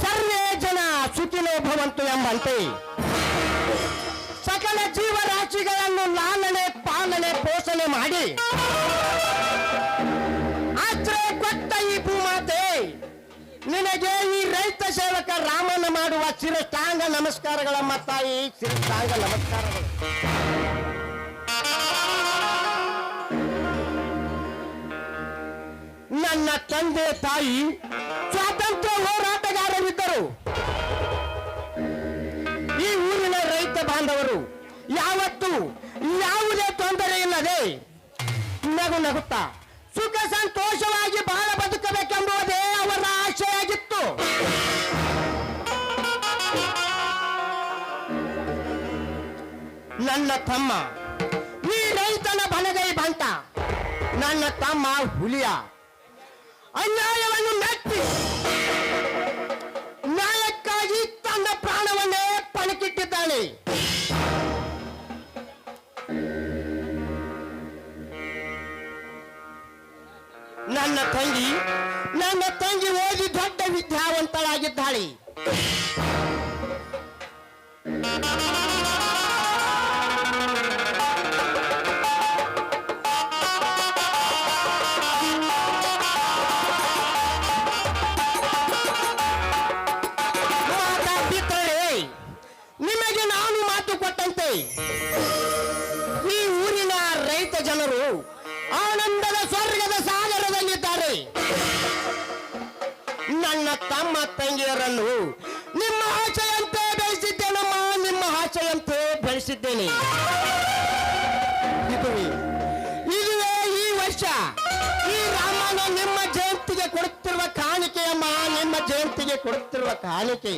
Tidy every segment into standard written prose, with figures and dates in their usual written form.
ಸರ್ವೇ ಜನ ಸುಖಿನೋ ಭವಂತು ಎಂಬಂತೆ ಸಕಲ ಜೀವರಾಶಿಗಳನ್ನು ಲಾಲನೆ ಪಾಲನೆ ಪೋಷಣೆ ಮಾಡಿ ಆಶ್ರಯ ಕೊಟ್ಟ ಈ ಭೂಮಾತೆ ನಿನಗೆ ಈ ರೈತ ಸೇವಕ ರಾಮನ ಮಾಡುವ ಶಿರಷ್ಟಾಂಗ ನಮಸ್ಕಾರಗಳಮ್ಮ ತಾಯಿ, ಶಿರಷ್ಟಾಂಗ ನಮಸ್ಕಾರಗಳು. ನನ್ನ ತಂದೆ ತಾಯಿ ಸ್ವಾತಂತ್ರ್ಯ ಹೋರಾಟಗಾರರಿದ್ದರು. ಈ ಊರಿನ ರೈತ ಬಾಂಧವರು ಯಾವತ್ತೂ ಯಾವುದೇ ತೊಂದರೆ ಇಲ್ಲದೆ ನಗು ನಗುತ್ತಾ ಸುಖ ಸಂತೋಷವಾಗಿ ಬಾಳ ಬದುಕಬೇಕೆಂಬುದೇ ಅವರ ಆಶೆಯಾಗಿತ್ತು. ನನ್ನ ತಮ್ಮ ಈ ರೈತನ ಬಲಗೈ ಬಂಟ, ನನ್ನ ತಮ್ಮ ಹುಲಿಯ ಅನ್ಯಾಯವನ್ನು ಮೆಟ್ಟಿ ನ್ಯಾಯಕ್ಕಾಗಿ ತನ್ನ ಪ್ರಾಣವನ್ನೇ ಪಣಕ್ಕಿಟ್ಟಿದ್ದಾನೆ. ನನ್ನ ತಂಗಿ ಓದಿ ದೊಡ್ಡ ವಿದ್ಯಾವಂತಳಾಗಿದ್ದಾಳೆ. ನಿಮಗೆ ನಾನು ಮಾತು ಕೊಟ್ಟಂತೆ ಈ ಊರಿನ ರೈತ ಜನರು ಆನಂದದ ಸ್ವರ್ಗದ ಸಾಗರದಲ್ಲಿದ್ದಾರೆ. ನನ್ನ ತಮ್ಮ ತಂಗಿಯರನ್ನು ನಿಮ್ಮ ಆಶೆಯಂತೆ ಬೆಳೆಸಿದ್ದೇನಮ್ಮ, ನಿಮ್ಮ ಆಶೆಯಂತೆ ಬೆಳೆಸಿದ್ದೇನೆ. ಇದುವೇ ಈ ವರ್ಷ ಈ ರಾಮನ ನಿಮ್ಮ ಜಯಂತಿಗೆ ಕೊಡುತ್ತಿರುವ ಕಾಣಿಕೆಯಮ್ಮ, ನಿಮ್ಮ ಜಯಂತಿಗೆ ಕೊಡುತ್ತಿರುವ ಕಾಣಿಕೆ.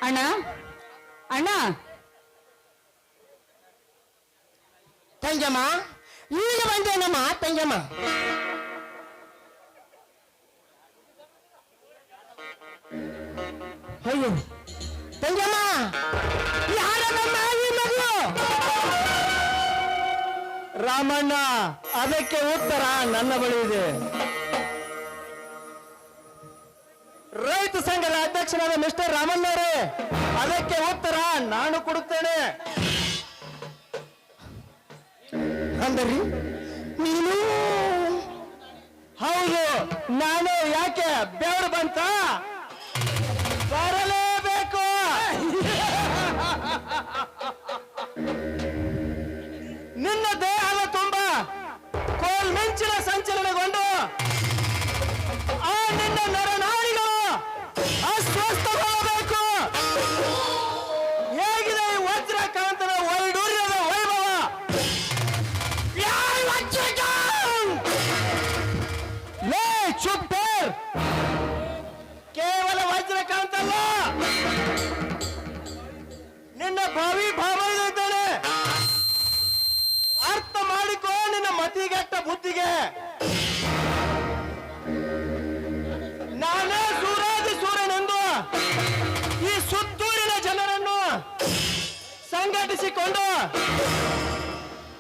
ಅಣ್ಣ ಅಣ್ಣ ತಂಗಮ್ಮ, ಈಗ ಬಂದೇನಮ್ಮ ತಂಗಮ್ಮ. ಅಯ್ಯೋ ತಂಗಮ್ಮ, ಯಾರಮ್ಮ ಈ ಮಗು? ರಾಮಣ್ಣ, ಅದಕ್ಕೆ ಉತ್ತರ ನನ್ನ ಬಳಿ ಇದೆ. ರೈತ ಸಂಘದ ಅಧ್ಯಕ್ಷರಾದ ಮಿಸ್ಟರ್ ರಾಮಣ್ಣವರೇ, ಅದಕ್ಕೆ ಉತ್ತರ ನಾನು ಕೊಡುತ್ತೇನೆ. ಅಂದರಿ ನೀನು? ಹೌದು, ನಾನು. ಯಾಕೆ ಬೆವರು ಬಂತ? ಬರಲೇಬೇಕು. ನಿನ್ನ ದೇಹದ ತುಂಬ ಕೋಲ್ಮಿಂಚಿನ ಸಂಚಲನಗೊಂಡು ಆ ನಿನ್ನ ನರನಾಡಿಗಳು ಅಸ್ವಸ್ಥಗೊಳ್ಳಬೇಕು. ಹೇಗಿದೆ ಈ ವಜ್ರಕಾಂತನ ವೈಡೂರ್ಯದ ವೈಭವ? ಲೇ ಚುಪ್ಪೇರ್, ಕೇವಲ ವಜ್ರಕಾಂತ ಅಲ್ಲ, ನಿನ್ನ ಭಾವಿ ಭಾವನೆ ಅರ್ಥ ಮಾಡಿಕೋ. ನಿನ್ನ ಮತಿಗೆಟ್ಟ ಬುದ್ಧಿಗೆ ನಾನೇ ಸೂರಾದಿ ಸೂರ್ಯನೆಂದು ಈ ಸುತ್ತೂರಿನ ಜನರನ್ನು ಸಂಘಟಿಸಿಕೊಂಡು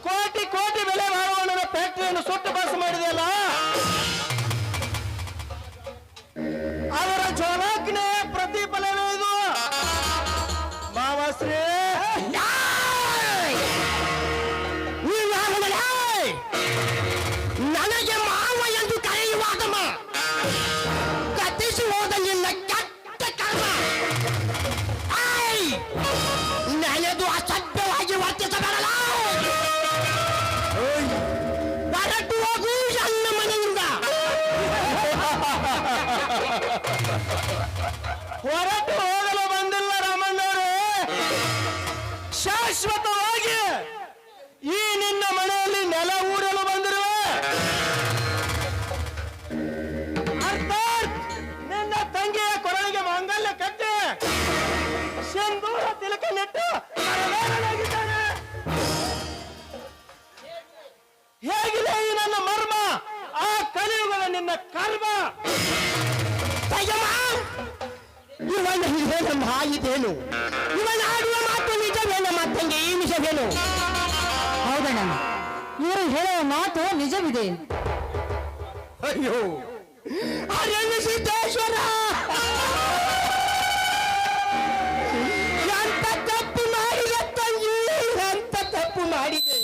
ಕೋಟಿ ಕೋಟಿ ಬೆಲೆ ಬಾಳುವ ನನ್ನ ಫ್ಯಾಕ್ಟರಿಯನ್ನು ಸುಟ್ಟು ಬಾಸು ಮಾಡಿದೆಯಲ್ಲ, ಅವರ ಜ್ವಾಲಾಗ್ನೇ ಪ್ರತಿಫಲವೇ ಇದು. ಮಾವಾಶ್ರೀ, ನನಗೆ ಮಾವ ಎಂದು ಕರೆಯುವಾಗಮ್ಮ ಗತಿಸಿ ಹೋದ ನಿನ್ನ ಕೆಟ್ಟ ಕರ್ಮ ನನದು ಅಸಭ್ಯವಾಗಿ ವರ್ತಿಸಬರಲ್ಲ. ಹೊರಟು ಹೋಗು ನನ್ನ ಮನೆಯಿಂದ. ಹೊರಟು ಹೋಗಲು ಬಂದಿಲ್ಲ ರಾಮಣ್ಣವರೇ, ಶಾಶ್ವತವಾಗಿ ಈ ನಿನ್ನ ಮನೆಯಲ್ಲಿ ನೆಲ ಊರಲು ಬಂದಿರುವೆ. ಅರ್ಥಾತ್ ನಿನ್ನ ತಂಗಿಯ ಕೊರಳಿಗೆ ಮಾಂಗಲ್ಯ ಕಟ್ಟಿ ಸಿಂಧೂರ ತಿಲಕ ನೆಟ್ಟು ಮರವೇರಲಾಗಿದ್ದಾನೆ. ಹೇಗಿದೆ ಈ ನನ್ನ ಮರ್ಮ, ಆ ಕಲಿಯುಗದ ನಿನ್ನ ಕರ್ಮ. ಇವನ ಇದೇನಮ್ಮ ಇದೇನು? ಇವನ ಆಡುವ ಮಾತು ನಿಜವೇನಮ್ಮ ತಂಗಿ? ಈ ನಿಜವೇನು? ಹೌದಣ್ಣ, ಇವರು ಹೇಳುವ ಮಾತು ನಿಜವಿದೆ. ಅಯ್ಯೋ ಅರಣ್ಯ ಸಿದ್ದೇಶ್ವರ, ಎಂತ ತಪ್ಪು ಮಾಡಿದೆ ತಂಗಿ, ಎಂತ ತಪ್ಪು ಮಾಡಿದೆ.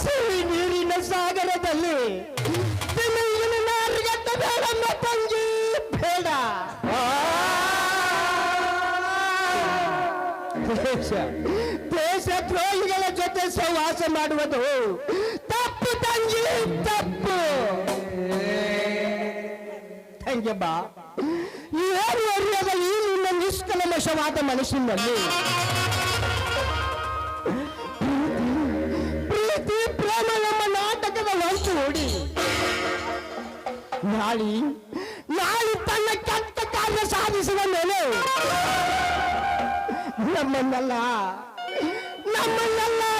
ಸಿಹಿ ನೀರಿನ ಸಾಗರದಲ್ಲಿ ಬೇಡಮ್ಮ ತಂಗಿ, ಬೇಡ. ದೇಶ ದ್ರೋಹಿಗಳ ಜೊತೆ ಸಹವಾಸ ಮಾಡುವುದು ತಪ್ಪು ತಂಗಿ, ತಪ್ಪು. ತಂಗಮ್ಮ, ಏನು ಅರಿಯದ ಈ ನಿನ್ನ ನಿಷ್ಕಲ್ಮಶವಾದ ಮನಸ್ಸಿನಲ್ಲಿ ಪ್ರೀತಿ ಪ್ರೇಮ ಎಂಬ ನಾಟಕದ ಹೊಂಚು ಹೂಡಿ ನಾಳಿ ತನ್ನ ಕೆಟ್ಟ ಕಾರ್ಯ ಸಾಧಿಸಿದ ಮೇಲೆ ನಮ್ಮನ್ನೆಲ್ಲ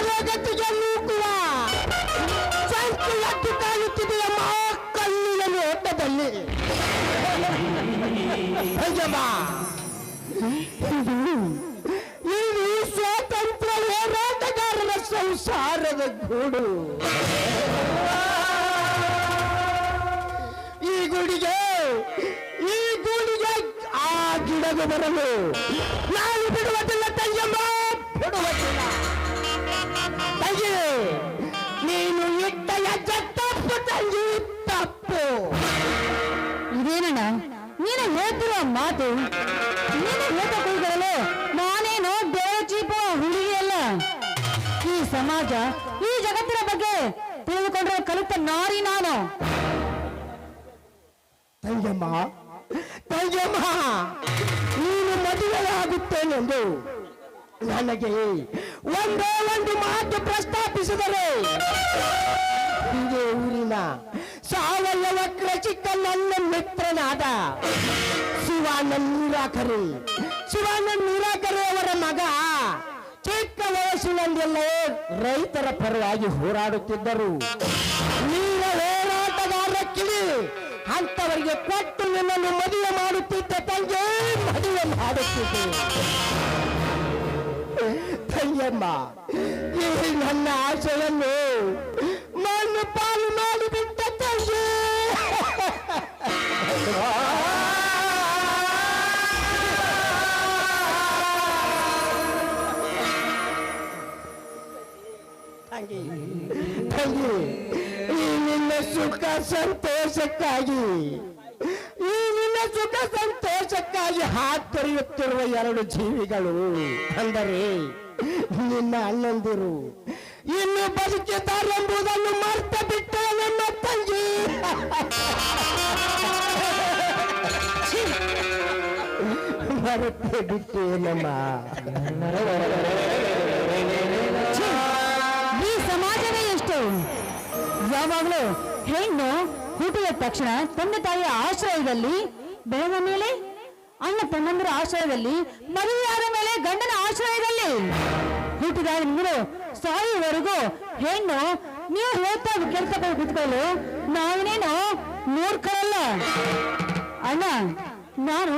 ರೋಗತ್ತಿಗೆ ನೂಕುವ ಸಂಖ್ಯೆಯಟ್ಟು ಕಾಣುತ್ತಿದೆಯ ಕಣ್ಣಿನ ನೋಟದಲ್ಲಿ. ಇದು ಸ್ವಾತಂತ್ರ್ಯ ಹೋರಾಟಗಾರರ ಸಂಸಾರದ ಗೂಡು. ಈ ಗೂಡಿಗೆ ಆ ಗಿಡಗೆ ಬರಲು ನಾನು ಬಿಡುವುದಿಲ್ಲ ತಂಗಮ್ಮ, ಬಿಡುವುದಿಲ್ಲ. ತಂಗಿ, ನೀನು ಇಟ್ಟ ಹೆಜ್ಜೆ ತಪ್ಪು ತಂಗಿ, ತಪ್ಪು. ಇದೇನಣ್ಣ ನೀನು ಹೇಳ್ತಿರುವ ಮಾತು? ನೀನು ಹೇಳ್ತ ಕೂಡಲೇ ನಾನೇನು ಬೇರೆ ಚೀಪ ಹುಡುಗಿಯಲ್ಲ. ಈ ಸಮಾಜ, ಈ ಜಗತ್ತಿನ ಬಗ್ಗೆ ತಿಳಿದುಕೊಂಡ್ರೆ ಕಲಿತ ನಾರಿ ನಾನು. ತಂಗಮ್ಮ, ನೀನು ಮದುವೆಯಾಗುತ್ತೇನೆಂದು ನನಗೆ ಒಂದೇ ಒಂದು ಮಾತು ಪ್ರಸ್ತಾಪಿಸಿದರೆ ಇದೇ ಊರಿನ ಸಾವಯವ ಕೃಷಿಕ ನನ್ನ ಮಿತ್ರನಾದ ಶಿವಾನಂದ ನೀರಾಕರಿ ಅವರ ಮಗ ಚಿಕ್ಕ ವಯಸ್ಸಿನಲ್ಲೆಲ್ಲೇ ರೈತರ ಪರವಾಗಿ ಹೋರಾಡುತ್ತಿದ್ದರು. ನೀರ ಹೋರಾಟಗಾರ ಕಿಳಿ ಅಂತವರಿಗೆ ಕೊಟ್ಟು ನಿನ್ನನ್ನು ಮದುವೆ ಮಾಡುತ್ತಿದ್ದ ತಂಗಿ, ಮದುವೆ ಮಾಡುತ್ತಿದ್ದೆ. ತಂಗಿಯಮ್ಮ, ಈ ನನ್ನ ಆಶೆಯನ್ನು ಮಣ್ಣು ಪಾಲು ಮಾಡಿಬಿಟ್ಟ ತಂಗಿ. ತಂಗಿ, ಈ ನಿನ್ನ ಸುಖ ಸಂತೋಷಕ್ಕಾಗಿ ಹಾತೊರೆಯುತ್ತಿರುವ ಎರಡು ಜೀವಿಗಳು ಅಂದರೆ ನಿನ್ನ ಅಣ್ಣಂದಿರು ಇನ್ನು ಬದುಕಿದ್ದಾರೆಂಬುದನ್ನು ಮರ್ತ ಬಿಟ್ಟ ನನ್ನ ತಂಗಿ. ಮರೆತು ಬಿಟ್ಟೇನಮ್ಮ. ಈ ಸಮಾಜವೇ ಎಷ್ಟು ಯಾವಾಗಲೂ ಹೆಣ್ಣು ಹುಟ್ಟಿದ ತಕ್ಷಣ ತಂದೆ ತಾಯಿಯ ಆಶ್ರಯದಲ್ಲಿ, ಬೆಳೆದ ಮೇಲೆ ಅಣ್ಣ ತಮ್ಮಂದಿರ ಆಶ್ರಯದಲ್ಲಿ, ಮದುವೆಯಾದ ಮೇಲೆ ಗಂಡನ ಆಶ್ರಯದಲ್ಲಿ, ಹುಟ್ಟಿದಾಗ ನೀರು ಸಾಯುವವರೆಗೂ ಹೆಣ್ಣು ನೀವು ಹೇಳ್ತಾ ಕೆಲಸ ಬಿಟ್ಕೊಳ್ಳು. ನಾವೇನೇನು ಮೂರ್ಖರಲ್ಲ ಅಣ್ಣ. ನಾನು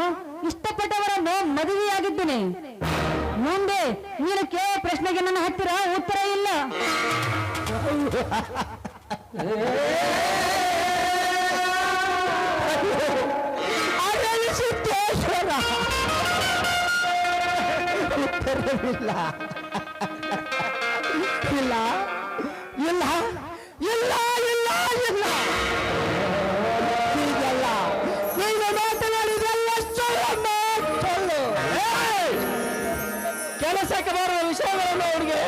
ಇಷ್ಟಪಟ್ಟವರನ್ನು ಮದುವೆಯಾಗಿದ್ದೇನೆ. ಮುಂದೆ ನೀನು ಕೇಳೋ ಪ್ರಶ್ನೆಗೆ ನನ್ನ ಹತ್ತಿರ ಉತ್ತರ ಇಲ್ಲ. ಉತ್ತರವಿಲ್ಲ, ಇಲ್ಲ ಇಲ್ಲ ಇಲ್ಲ ಇಲ್ಲ ಇಲ್ಲ. ಹೀಗಲ್ಲ, ನೀನು ಮಾತನಾಡಿದೆಲ್ಲ ಸುಳ್ಳು. ಕೆಲಸಕ್ಕೆ ಬರುವ ವಿಷಯಗಳನ್ನು ಅವರಿಗೆ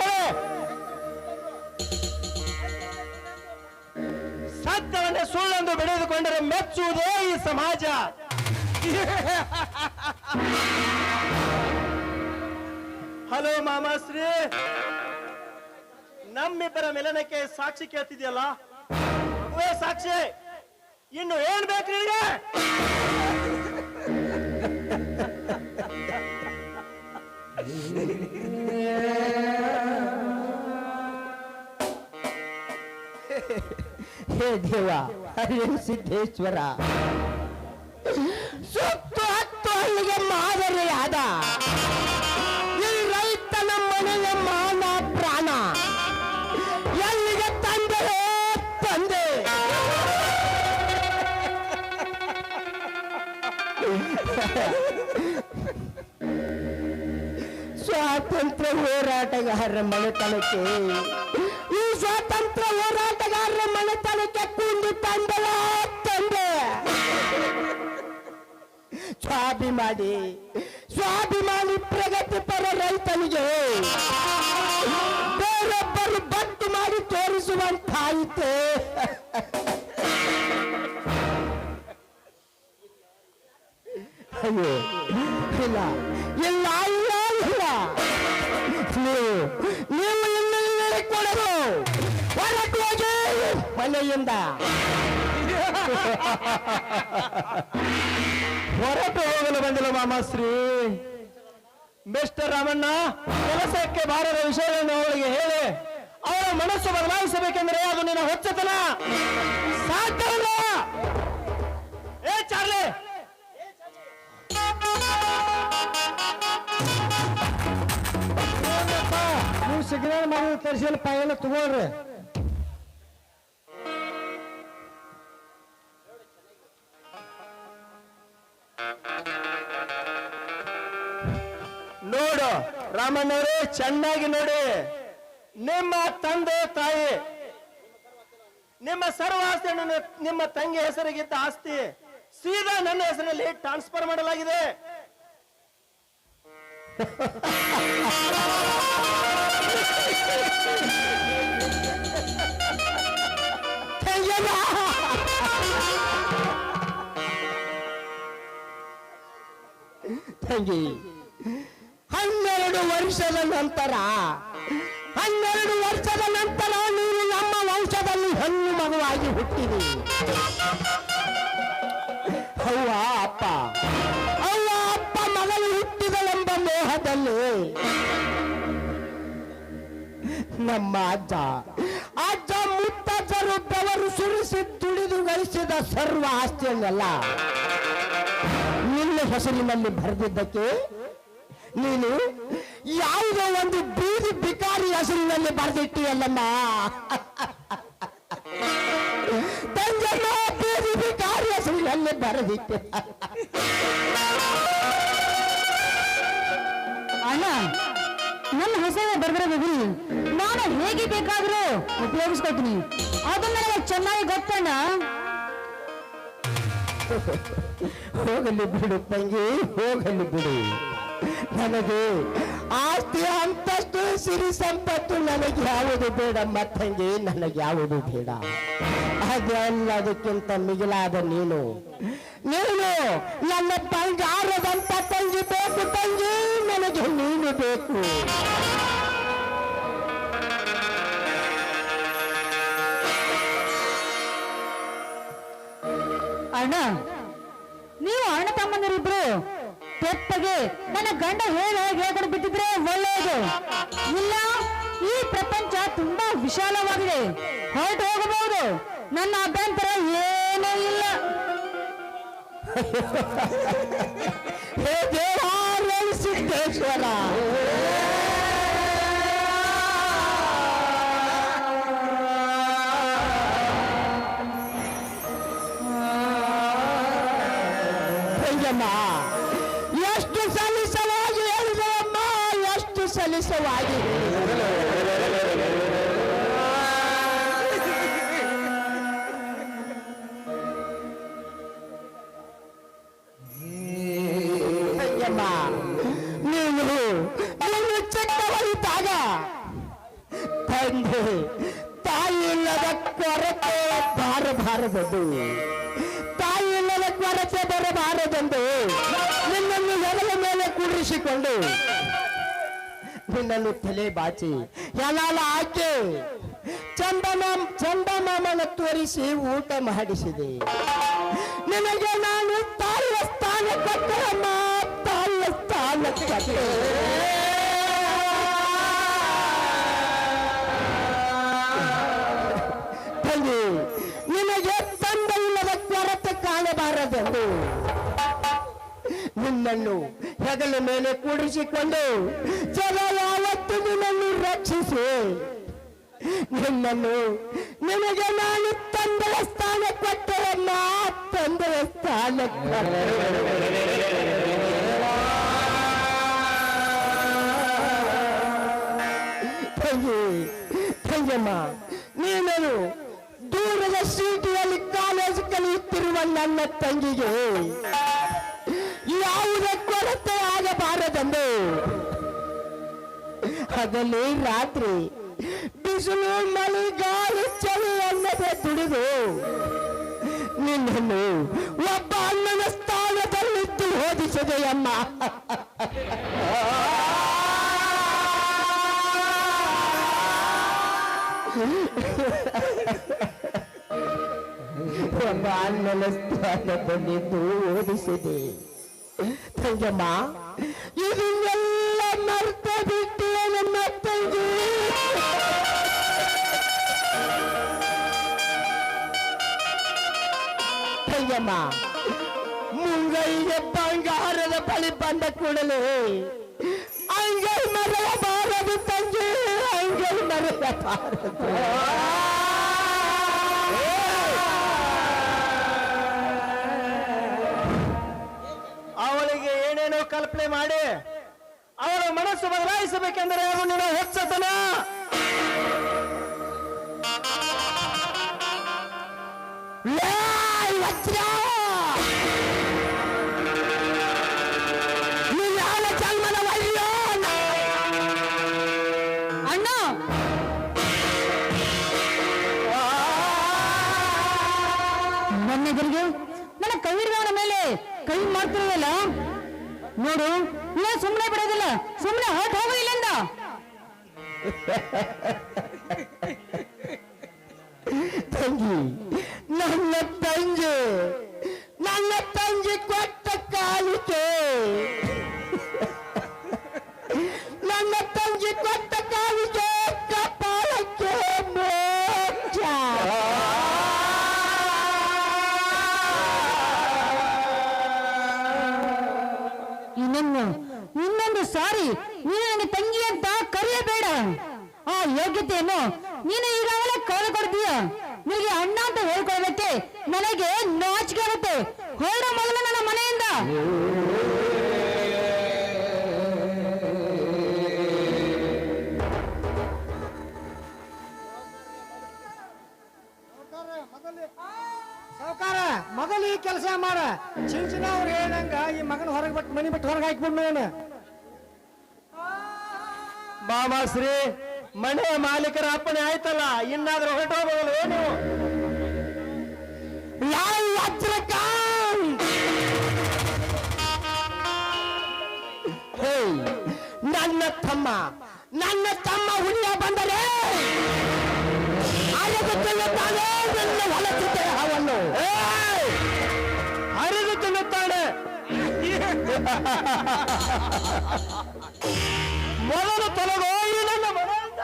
ಸತ್ಯವನ್ನೇ ಸುಳ್ಳೆಂದು ಬೆಳೆದುಕೊಂಡರೆ ಮೆಚ್ಚುವುದೇ ಈ ಸಮಾಜ. ಈ ಹಲೋ ಮಾಮಾಶ್ರೀ, ನಮ್ಮಿಬ್ಬರ ಮಿಲನಕ್ಕೆ ಸಾಕ್ಷಿ ಕೇಳ್ತಿದ್ಯಲ್ಲ, ಓ ಸಾಕ್ಷಿ, ಇನ್ನು ಏನ್ ಬೇಕು ನಿನಗೆ? ಹೇ ದೇವ, ಹರಿಯನ್ ಸಿದ್ದೇಶ್ವರ, ಸುತ್ತು ಹತ್ತು ಹಳ್ಳಿಗೆ ಮಾದರಿಯಾದ ಈ ರೈತನ ಮನೆಯ ಮಾನ ಪ್ರಾಣ ಎಲ್ಲಿಗೆ ತಂದರೆ ತಂದೆ. ಸ್ವಾತಂತ್ರ್ಯ ಹೋರಾಟಗಾರರ ಮನೆತನಕ್ಕೆ, ಈ ಸ್ವಾತಂತ್ರ್ಯ ಹೋರಾಟಗಾರರ ಮನೆತನಕ್ಕೆ ಕುಂದು ತಂದಲ ತಂದೆ. ಸ್ವಾಭಿಮಾನಿ ಪ್ರಗತಿಪರ ರೈತನಿಗೆ ಬೇರೊಬ್ಬರು ಬಟ್ಟು ಮಾಡಿ ತೋರಿಸುವಂತಾಯಿತೆ. ಅಯ್ಯೋ, ಇಲ್ಲ ಇಲ್ಲ ಇಲ್ಲ ಇಲ್ಲ, ನೀವು ಇನ್ನು ಕೊಡಲು ಹೊರಟು ಹೋಗಿ ಮನೆಯಿಂದ. ಹೊರಟು ಹೋಗಲು ಬಂದಿಲ್ಲ ಮಾಮಾಶ್ರೀ. ಮಿಸ್ಟರ್ ರಾಮಣ್ಣ, ಕೆಲಸಕ್ಕೆ ಬಾರದ ವಿಷಯಗಳನ್ನು ಅವಳಿಗೆ ಹೇಳಿ ಅವಳ ಮನಸ್ಸು ಬದಲಾಯಿಸಬೇಕೆಂದರೆ ಅದು ನಿನ್ನ ಹೊಚ್ಚತನ. ಸಾಕಲ್ಲ ಏ ಚಾರ್ಲಿ, ನೀವು ಸಿಗ್ನಲ್ ಮಾಡಿ ತರಿಸಿ ಪಾಯೆಲ್ಲ ತಗೋಳ್ರಿ. ನೋಡು ರಾಮಣ್ಣವರೇ, ಚೆನ್ನಾಗಿ ನೋಡಿ. ನಿಮ್ಮ ತಂದೆ ತಾಯಿ, ನಿಮ್ಮ ಸರ್ವ ಆಸ್ತಿಯನ್ನು ನಿಮ್ಮ ತಂಗಿ ಹೆಸರಿಗಿದ್ದ ಆಸ್ತಿ ಸೀದಾ ನನ್ನ ಹೆಸರಿನಲ್ಲಿ ಟ್ರಾನ್ಸ್ಫರ್ ಮಾಡಲಾಗಿದೆ. ತಂಗಿ, 12 ವರ್ಷದ ನಂತರ ನೀನು ನಮ್ಮ ವಂಶದಲ್ಲಿ ಹೆಣ್ಣು ಮಗುವಾಗಿ ಹುಟ್ಟಿದಿ. ಅವ್ವ ಅಪ್ಪ ಮಗಳು ಹುಟ್ಟಿದಳೆಂಬ ಮೋಹದಲ್ಲಿ ನಮ್ಮ ಅಜ್ಜ ಮುತ್ತಜ್ಜರು ಬೆವರು ಸುರಿಸಿ ದುಡಿದು ಗಳಿಸಿದ ಸರ್ವ ಆಸ್ತಿಯನ್ನೆಲ್ಲ ನಿನ್ನ ಹೆಸರಿನಲ್ಲಿ ಬರೆದಿದ್ದಕ್ಕೆ ನೀನು ಯಾವುದೋ ಒಂದು ಬೀದಿ ಬಿಕಾರಿ ಹೆಸರಿನಲ್ಲಿ ಬರೆದಿಟ್ಟಿಯಲ್ಲಮ್ಮ. ತಂಜಮ್ಮ, ಬೀದಿ ಬಿಕಾರಿ ಹೆಸರಿನಲ್ಲಿ ಬರೆದಿಟ್ಟೆ. ಅಣ್ಣ, ನನ್ನ ಹೆಸರೇ ಬರ್ದಿರೋದು ನಾನು ಹೇಗೆ ಬೇಕಾದ್ರೂ ಉಪಯೋಗಿಸ್ಕೊತೀನಿ. ಅದು ನನಗೆ ಚೆನ್ನಾಗಿ ಗೊತ್ತಣ್ಣ. ಹೋಗಲಿ ಬಿಡು ತಂಗಿ, ಹೋಗಲಿ ಬಿಡು. ನನಗೆ ಆಸ್ತಿ, ಅಂತಸ್ತು, ಸಿರಿ ಸಂಪತ್ತು ನನಗೆ ಯಾವುದು ಬೇಡಮ್ಮ ತಂಗಿ, ನನಗೆ ಯಾವುದು ಬೇಡ. ಅದೆಲ್ಲದಕ್ಕಿಂತ ಮಿಗಿಲಾದ ನೀನು ನನ್ನ ಬಂಗಾರದಂತ ತಂಗಿ ಬೇಕು ತಂಗಿ, ನನಗೆ ನೀನು ಬೇಕು. ಅಣ್ಣ, ನೀವು ಅಣ್ಣ ತಮ್ಮಂದಿರಿಬ್ರು ತೆಪ್ಪಗೆ ನನ್ನ ಗಂಡ ಹೇಳ್ಕೊಂಡು ಬಿಟ್ಟಿದ್ರೆ ಒಳ್ಳೆಯದು. ಇಲ್ಲ, ಈ ಪ್ರಪಂಚ ತುಂಬಾ ವಿಶಾಲವಾಗಿದೆ, ಹೊರಟು ಹೋಗಬಹುದು. ನನ್ನ ಅಭ್ಯಂತರ ಏನೂ ಇಲ್ಲ. ಹೇ ದೇವ ಸಿದ್ದೇಶ್ವರ, ಎಷ್ಟು ಸಲಿಸವಾಗಿ ಹೇಳಿದೆ ಅಮ್ಮ, ಎಷ್ಟು ಸಲಿಸವಾಗಿ. ನೀನು ಚಿಕ್ಕವರಿದ್ದಾಗ ತಂದೆ ತಾಯಿ ಇಲ್ಲದ ಕೊರತೆ ಬಾರಬಾರದು, ತಾಯಿ ಇಲ್ಲದ ಕೊರತೆ ಬರಬಾರದು. ತಂದು ನಿನ್ನನ್ನು ಹೆಗಲ ಮೇಲೆ ಕೂರಿಸಿಕೊಂಡು ನಿನ್ನನ್ನು ತಲೆ ಬಾಚಿ ಎಲ್ಲಾಲ ಹಾಕಿ ಚಂದಮಾಮನ ತೋರಿಸಿ ಊಟ ಮಾಡಿಸಿದೆ. ನಿನಗೆ ನಾನು ತಾಯಿಯ ಸ್ಥಾನ ಕೊಟ್ಟರಮ್ಮ, ತಾಯಿಯ ಸ್ಥಾನ ಕೊಟ್ಟೆ. ತಂಗಿ, ನಿನಗೆ ತಂದೆ ಇಲ್ಲದ ಕೊರತೆ ಕಾಣಬಾರದೆಂದು ನಿನ್ನನ್ನು ಹೆಗಲ ಮೇಲೆ ಕೂಡಿಸಿಕೊಂಡು ಜನ ಯಾವತ್ತು ನಿನ್ನನ್ನು ರಕ್ಷಿಸಿ ನಿನಗೆ ನಾನು ತಂದೆಯ ಸ್ಥಾನ ಕೊಟ್ಟರಮ್ಮ, ತಂದೆಯ ಸ್ಥಾನ ತಂಗಮ್ಮ, ನೀನು ದೂರದ ಸಿಟಿಯಲ್ಲಿ ಕಾಲೇಜ್ ಕಲಿಯುತ್ತಿರುವ ನನ್ನ ತಂಗಿಗೆ ಯಾವುದೇ ಕೊರತೆ ಆಗಬಾರದೆಂದು ಹಗಲು ರಾತ್ರಿ ಬಿಸಿಲು ಮಳೆ ಗಾಳಿ ಚಳಿ ಅನ್ನದೆ ದುಡಿದು ನಿನ್ನನ್ನು ಒಬ್ಬ ಅಣ್ಣನ ಸ್ಥಾನದಲ್ಲಿದ್ದು ಓದಿಸಿದೆಯಮ್ಮ. ಒಬ್ಬ ಅಣ್ಣನ ಸ್ಥಾನದಲ್ಲಿದ್ದು ಓದಿಸಿದೆ ತಂಗಮ್ಮ. ಇದನ್ನೆಲ್ಲ ಮರ್ತ ಬಿಟ್ಟು ನಮ್ಮ ತಂಗಿ ತಂಗಮ್ಮ, ಮುಂಗೈಗೆ ಬಂಗಾರದ ಬಳಿ ಬಂದ ಕೂಡಲೇ ಅಂಗೈ ಮರೆಯಬಾರದು ತಂಗಿ, ಅಂಗೈ ಮರೆಯಬಾರದು. ಅವಳಿಗೆ ಏನೇನೋ ಕಲ್ಪನೆ ಮಾಡಿ ಅವಳ ಮನಸ್ಸು ಬದಲಾಯಿಸಬೇಕೆಂದರೆ ಅದು ನಿನ್ನ ಹುಚ್ಚತನ. ಅಣ್ಣ, ನನ್ನೆದುರಿಗೆ ನನ್ನ ಕವಿರವನ ಮೇಲೆ ಕೈ ಮಾಡ್ತಿರಲ್ಲ ನೋಡು, ನೀನು ಸುಮ್ಮನೆ ಬಿಡೋದಿಲ್ಲ, ಸುಮ್ಮನೆ ಹೊರಟು ಹೋಗು ಇಲ್ಲಿಂದ. ತಂಗಿ, ನನ್ನ ತಂಗಿ ಕೊಟ್ಟ ಕಾಲಿಕೆ, ನನ್ನ ತಂಗಿ ಕೊಟ್ಟ ಕಾಲಿಕೆ ಕಪಾಳಕ್ಕೆ ಮೋಕ್ಷ. ಇನ್ನೊಂದು ಸಾರಿ ನೀನು ನನಗೆ ತಂಗಿ ಅಂತ ಕರೆಯಬೇಡ. ಆ ಯೋಗ್ಯತೆಯನ್ನು ನೀನು ಈಗಾಗಲೇ ಕಳೆದುಕೊಡ್ತೀಯ. ನಿನಗೆ ಅಣ್ಣ ಅಂತ ಹೇಳ್ಕೊಳ್ಳೋದಕ್ಕೆ ನನಗೆ ನಾಚಿಕೆ ಆಗುತ್ತೆ. ಹೊರಡ ಮೊದಲು ನನ್ನ ಮನೆಯಿಂದ. ಸಾವುಕಾರ, ಮೊದಲು ಈ ಕೆಲಸ ಮಾಡ. ಚಿಂಚಿನ ಅವ್ರು ಹೇಳಂಗ ಈ ಮಗನ ಹೊರಗೆ ಬಿಟ್ಟು ಮನೆ ಬಿಟ್ಟು ಹೊರಗೆ ಹಾಕಿಬಿಡ್ನು. ಬಾಮಾಶ್ರೀ, ಮನೆ ಮಾಲೀಕರ ಅಪ್ಪಣೆ ಆಯ್ತಲ್ಲ, ಇನ್ನಾದ್ರೂ ಹೊರಟೋಗಲ್ಲ ನೀವು. ನನ್ನ ತಮ್ಮ ಹುಲಿಯ ಬಂದರೆ ಅರಿದು ತಿನ್ನುತ್ತಾನೆ, ನನ್ನ ಹೊಲಸಿದ್ದೆ ಅವನ್ನು ಅರಿದು ತಿನ್ನುತ್ತಾನೆ. ಮೊದಲು ತೊಲಗೋ ಈ ನನ್ನ ಮನೆಯಿಂದ.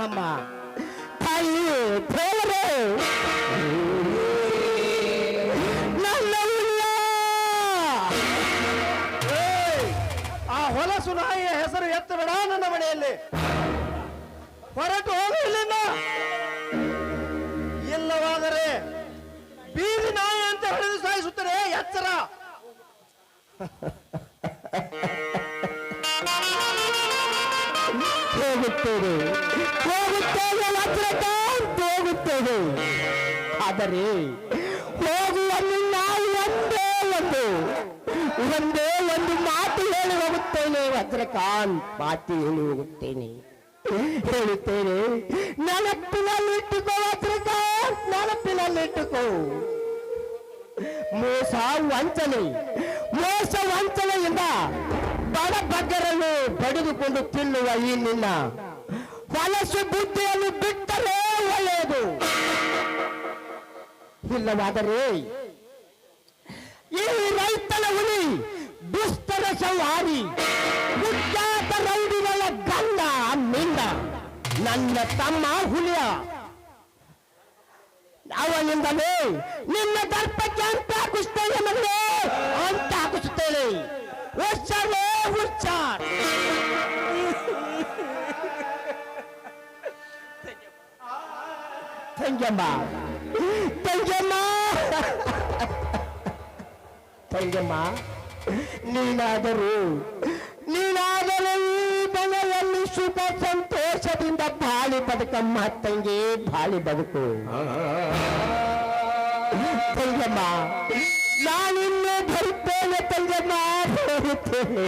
ಅಮ್ಮ ತಾಯಿ ದೇವರೇ ನನ್ನ ಉಳ್ಳ ಆ ಹೊಲಸು ನಾಯಿಯ ಹೆಸರು ಎತ್ತಬೇಡ ನನ್ನ ಮನೆಯಲ್ಲಿ. ಹೊರಟು ಹೋಗು ಇಲ್ಲಿಂದ. ಇಲ್ಲವಾದರೆ ಬೀದಿ ನಾಯಿ ಅಂತ ಹೇಳಿದು ಸಾಯಿಸುತ್ತದೆ. ಎಚ್ಚರ. ಹೋಗುತ್ತೇವೆ ಹೋಗುತ್ತೇವೆ ವಜ್ರಕಾಂತ್ ಹೋಗುತ್ತೇವೆ. ಆದರೆ ಹೋಗುವ ನಾವು ಒಂದೇ ಒಂದು ಮಾತು ಹೇಳಿ ಹೋಗುತ್ತೇನೆ ವಜ್ರಕಾಂತ್. ಮಾತು ಹೇಳಿ ಹೋಗುತ್ತೇನೆ, ಹೇಳುತ್ತೇನೆ. ನೆನಪಿನಲ್ಲಿಟ್ಟುಕೋ ವಜ್ರಕಾಂತ್, ನೆನಪಿನಲ್ಲಿಟ್ಟುಕೋ. ಮೋಸ ವಂಚನೆಯಿಂದ ಬಡ ಬಗ್ಗರನ್ನು ಬಡಿದುಕೊಂಡು ತಿನ್ನುವ ಈ ನಿನ್ನ ಹೊಲಸು ಬುದ್ಧಿಯನ್ನು ಬಿಟ್ಟರೆ ಒಳ್ಳೆಯದು. ಇಲ್ಲವಾದರೆ ಈ ರೈತನ ಹುಲಿ, ದುಷ್ಟರ ಸಂಹಾರಿ, ಕುಖ್ಯಾತ ರೌಡಿಗಳ ಗಂಡ ನನ್ನ ತಮ್ಮ ಹುಲಿಯ. ಅವನಿಂದಲೇ ನಿನ್ನ ದರ್ಪಕ್ಕೆ ಅಂತ ಹಾಕಿಸ್ತೇನೆ ಮಗಳೇ, ಅಂತ ಹಾಕಿಸುತ್ತೇನೆ. ಹುಚ್ಚಾರ್ ತಂಗಮ್ಮ ನೀನಾದರೂ ಈ ಮನೆಯಲ್ಲಿ ಸುಖ ಸಂತೋಷದಿಂದ ಬಾಳಿ ಬದುಕಮ್ಮ ತಂಗಿ, ಬಾಳಿ ಬದುಕು ತಂಗಮ್ಮ. ನಾನಿನ್ನೂ ಬರುತ್ತೇನೆ ತಂಗಮ್ಮ, ಬರುತ್ತೇನೆ.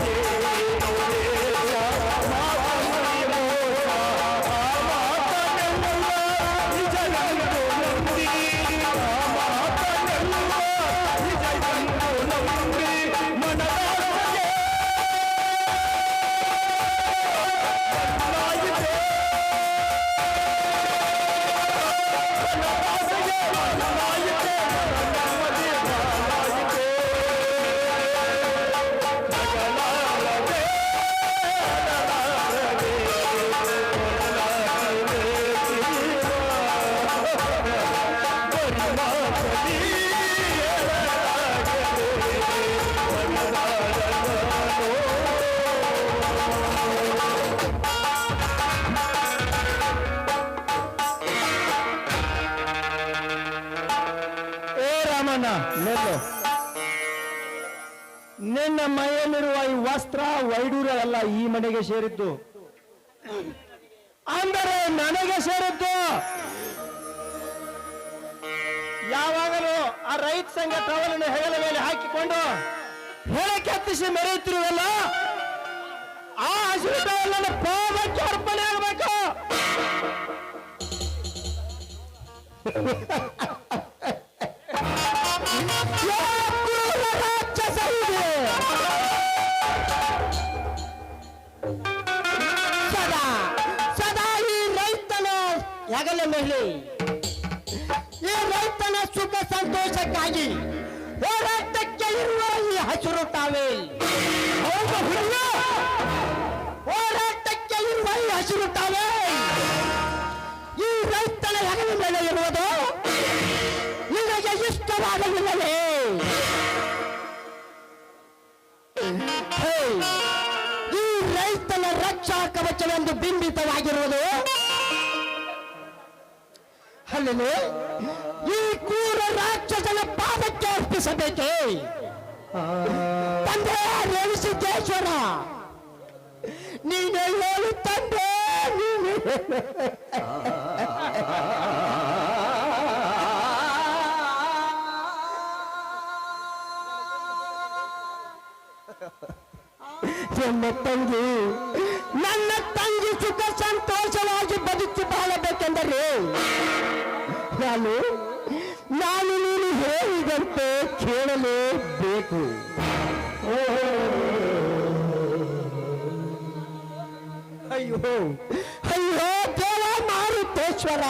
Yeah. ನಿನ್ನ ಮೈಯಲ್ಲಿರುವ ಈ ವಸ್ತ್ರ ವೈಡೂರ್ಯವೆಲ್ಲ ಈ ಮನೆಗೆ ಸೇರಿದ್ದು, ಅಂದರೆ ನನಗೆ ಸೇರಿದ್ದು. ಯಾವಾಗಲೂ ಆ ರೈತ ಸಂಘ ಟವಲನ್ನು ಹೆಗಲ ಮೇಲೆ ಹಾಕಿಕೊಂಡು ಹೇಳಕ್ಕೆ ಹತ್ತಿಸಿ ಮೆರೆಯುತ್ತಿರುವಲ್ಲ, ಆ ಹಸಿರು ಟವಲನ್ನು ಪಾದಕ್ಕೆ ಅರ್ಪಣೆ ಆಗಬೇಕು. ಸದಾ ಸದಾ ಈ ರೈತನ ಹೆಗಲ ಮೇಲೆ, ಈ ರೈತನ ಸುಖ ಸಂತೋಷಕ್ಕಾಗಿ ಹೋರಾಟಕ್ಕೆ ಇರುವ ಈ ಹಸಿರು ಟಾವೆಲ್, ಹೋರಾಟಕ್ಕೆ ಇರುವ ಈ ಹಸಿರು ಟಾವೆಲ್ ಈ ರೈತನ ಹೆಗಲ ಮೇಲೆ ಇರುವುದು ನಿನಗೆ ಇಷ್ಟವಾಗಲಿಲ್ಲವೇ? ಈ ರೈತನ ರಕ್ಷಾ ಕವಚವೆಂದು ಬಿಂಬಿತವಾಗಿರುವುದು ಅಲ್ಲದೆ ಈ ಕ್ರೂರ ರಾಕ್ಷಸನ ಪಾದಕ್ಕೆ ಅರ್ಪಿಸಬೇಕೆ? ತಂದೆ ರೇಣುಸಿದ್ದೇಶ್ವರ, ನೀನು ಹೇಳು ತಂದೆ, ನೀನು ನನ್ನ ತಂಗಿ ಸುಖ ಸಂತೋಷವಾಗಿ ಬದುಕಿ ಬಾಳಬೇಕೆಂದರೆ ನಾನು ನೀನು ಹೇಳಿದಂತೆ ಕೇಳಲೇಬೇಕು. ಅಯ್ಯೋ ಅಯ್ಯೋ ದೇವ ಮಾರುತೇಶ್ವರ,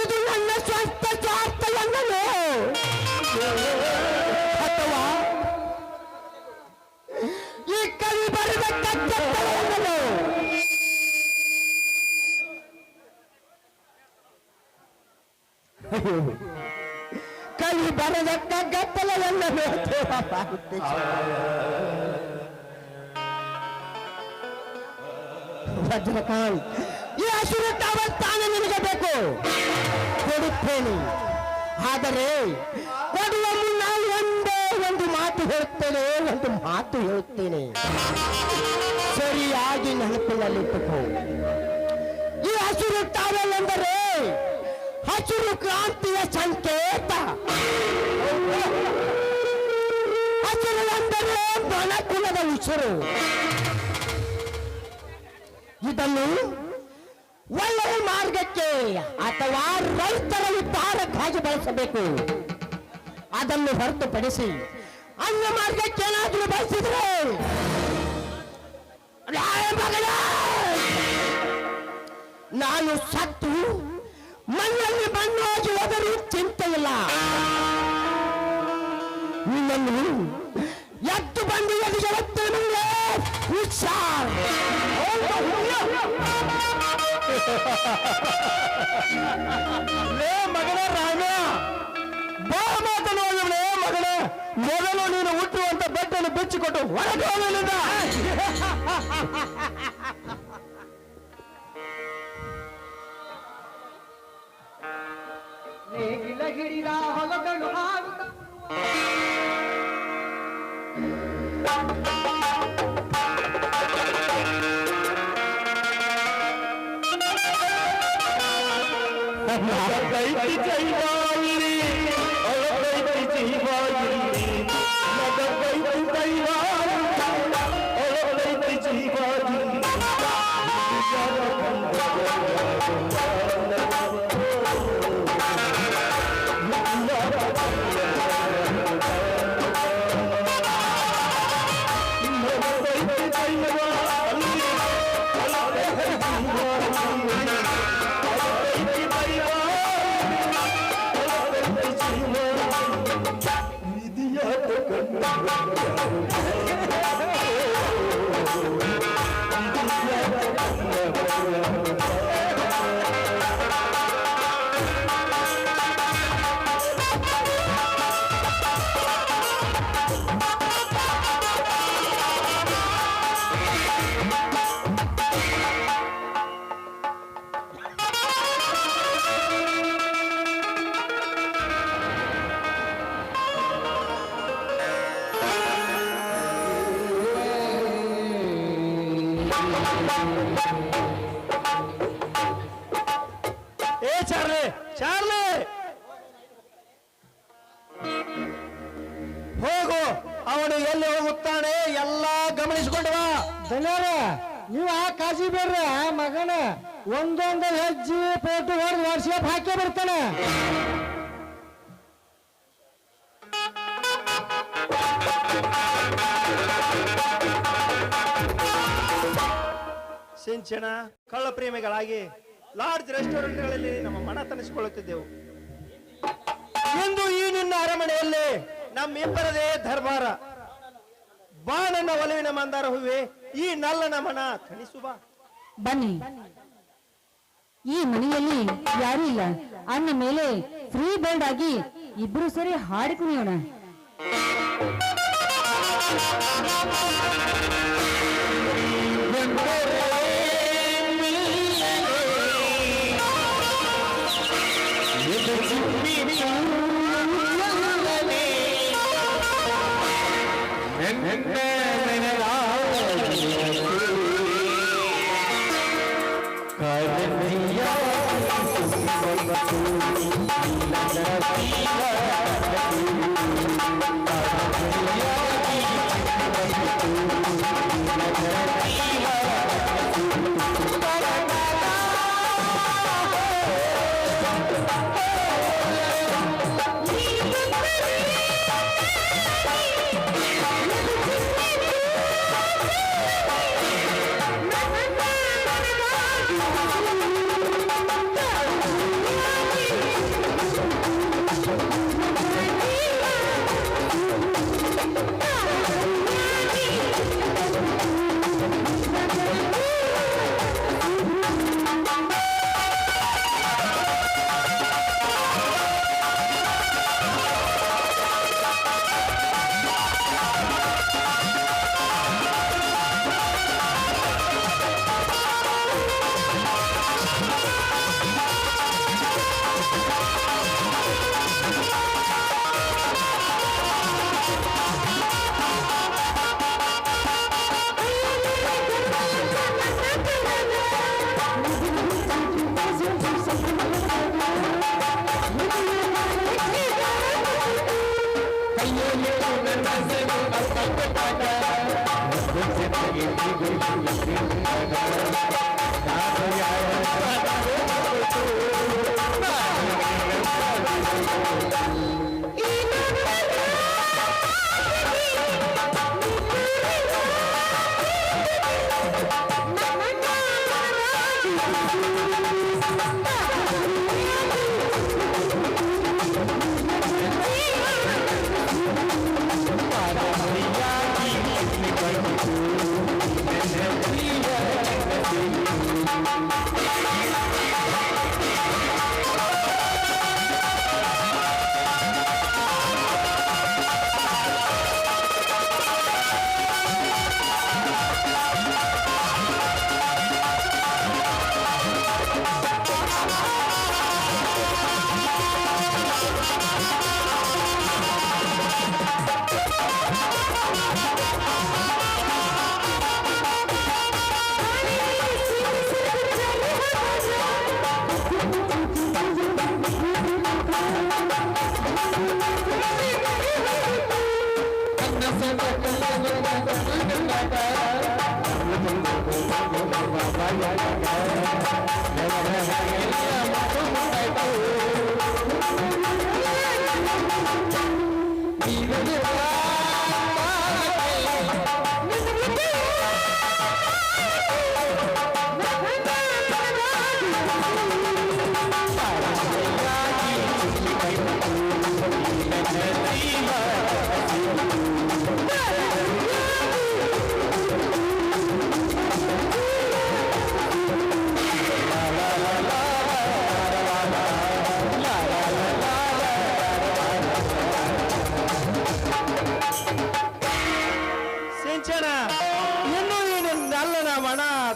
ಇದು ನನ್ನ ಸ್ವಂತ ಸ್ವಾರ್ಥ ಎಂದನು ಅಥವಾ ಈ ಕವಿ ಬರೆದ ಕಚ್ಚೆತ್ತಲು ಕವಿ ಬರೆದ ಕಗ್ಗತ್ತಲೆಲ್ಲವೇ ವಜ್ರಕಾಂತ್, ಈ ಹಸಿರು ಟವಲ್ ತಾನೇ ನಿನಗೆ ಬೇಕು, ಕೊಡುತ್ತೇನೆ. ಆದರೆ ಕೊಡುವ ಮುನ್ನ ಒಂದೇ ಒಂದು ಮಾತು ಹೇಳುತ್ತೇನೆ, ಸರಿಯಾಗಿ ನೆನಪಿನಲ್ಲಿಟ್ಟುಕೋ. ಈ ಹಸಿರು ಟವಲ್ ಎಂದರೆ ಹಸಿರು ಕ್ರಾಂತಿಯ ಸಂಕೇತ. ಹಸಿರು ಎಂದರೆ ಮನಕುಲದ ಉಸಿರು. ಇದನ್ನು ಒಳ್ಳೆಯ ಮಾರ್ಗಕ್ಕೆ ಅಥವಾ ರೈತರ ಉದ್ಧಾರಕ್ಕಾಗಿ ಬಳಸಬೇಕು. ಅದನ್ನು ಹೊರತುಪಡಿಸಿ ಅನ್ಯ ಮಾರ್ಗಕ್ಕೆ ಏನಾದರೂ ಬಳಸಿದ್ರೆ ನಾನು ಸತ್ತು ಮಣ್ಣಲ್ಲಿ ಮಣ್ಣಾಗಿ ಹೋದರೂ ಚಿಂತೆ ಇಲ್ಲ. ನಿನ್ನನ್ನು ಎದ್ದು ಬಂದು ಎದುರು ಹೊತ್ತೇನೆ ಹುಷಾರ್. ಮಗನ ರಾಮ, ಬಾ ಮಾತನಾಡುವೇ ಮಗನ. ಮೊದಲು ನೀನು ಹುಟ್ಟುವಂತ ಬೆಟ್ಟನ್ನು ಬಿಚ್ಚಿಕೊಟ್ಟು ಹೊರಗೆ ಹೋಗಲಿಲ್ಲ. ಹಿಡಿದ ಹೊಲಗಳು ಅವನು ಎಲ್ಲಿ ಹೋಗುತ್ತಾನೆ ಎಲ್ಲ ಗಮನಿಸಿಕೊಂಡವ. ದನಿಯರ ನೀವು ಆ ಕಾಜಿ ಬೇಡ್ರಿ, ಆ ಮಗನ ಒಂದೊಂದು ಹೆಜ್ಜೆ ಪೇಟು ಹೊಡೆದು ವಾಟ್ಸ್ಆಪ್ ಹಾಕೇ ಬರ್ತಾನೆ. ಸಿಂಚನ ಕಳ್ಳ ಪ್ರೇಮಿಗಳಾಗಿ ಲಾರ್ಜ್ ರೆಸ್ಟೋರೆಂಟ್ಗಳಲ್ಲಿ ನಮ್ಮ ಮನ ತನಿಸಿಕೊಳ್ಳುತ್ತಿದ್ದೆವು. ಇಂದು ಈ ನಿನ್ನ ಅರಮನೆಯಲ್ಲಿ ನಮ್ಮಿಬ್ಬರದೇ ದರ್ಬಾರ. ಬಾ ನನ್ನ ಒಲವಿನ ಮಂದಾರ ಹೂವೆ, ಈ ನಲ್ಲನ ಮನ ತಣಿಸುವ. ಬನ್ನಿ, ಈ ಮನೆಯಲ್ಲಿ ಯಾರೂ ಇಲ್ಲ ಅಂದ ಮೇಲೆ ಫ್ರೀ ಬರ್ಡ್ ಆಗಿ ಇಬ್ರು ಸರಿ ಹಾಡಿ ಕುಣಿಯೋಣ.